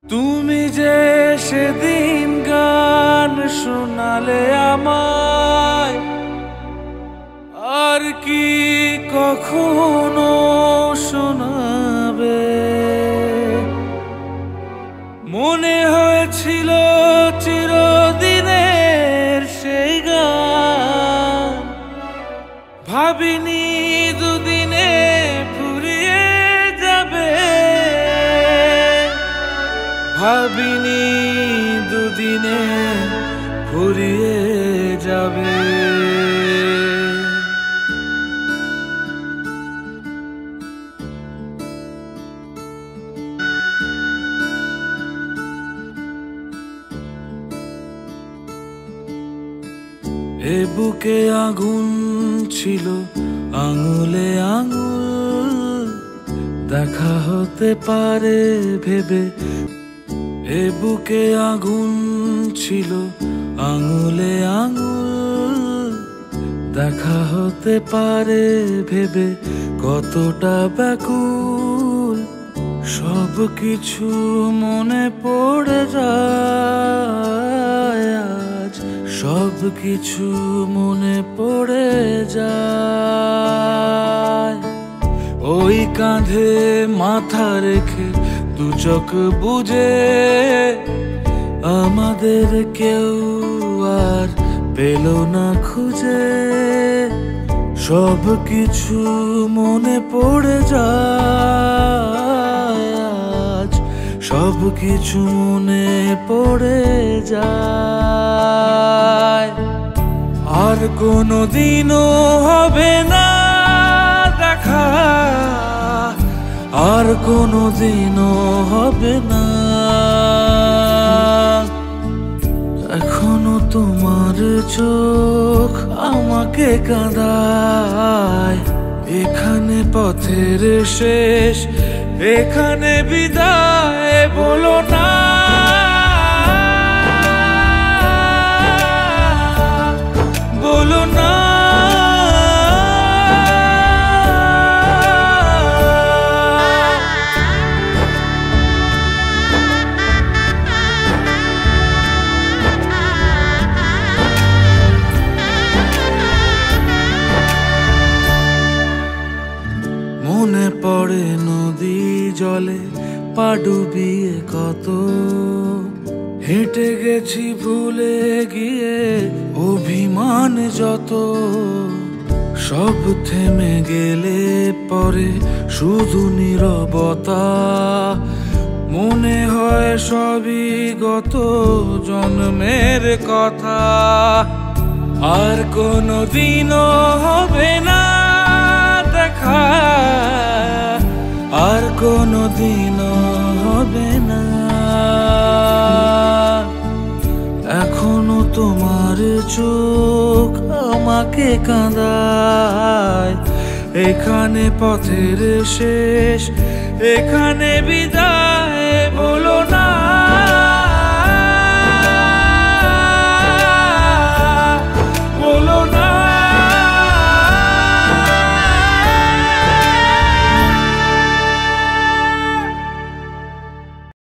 তুমি যে সেদিন গান শোনালে আমায়, আর কি কখনো শোনাবে? মনে হয়েছিল চিরদিনের সেই গান, ভাবিনি দুদিনে ফুরিয়ে যাবে, ভাবিনি দুদিনে ফুরিয়ে যাবে। এ বুকে আগুন ছিল আঙুলে আঙুল, দেখা হতে পারে ভেবে। এ বুকে আগুন ছিল আঙুলে আঙুল, দেখা হতে পারে ভেবে। কতটা ব্যাকুল সব কিছু মনে পড়ে যায় আজ, সব কিছু মনে পড়ে যায়। ওই কাঁধে মাথা রেখে দু চোখ বুঝে আমাদের কেউ আর পেল না খুঁজে। সব কিছু মনে পড়ে যায় আজ, সব কিছু মনে পড়ে যায়। আর কোনোদিনও হবে না দেখা, আর কোনোদিনও হবে না। এখনো তোমার চোখ আমাকে কাঁদায়। এখানে পথের শেষ, এখানে বিদায় বলো না। বলো না। মনে পড়ে নদী জলে পা ডুবিয়ে কত, হেঁটে গেছি ভুলে গিয়ে অভিমান যত। সব থেমে গেলে পরে শুধু নীরবতা, মনে হয় সবই গত জন্মের কথা। আর কোনোদিনও হবে না দেখা, আর কোনোদিনও হবে না। এখনো তোমার চোখ আমাকে কাঁদায়। এখানে পথের শেষ, এখানে বিদায় বলো।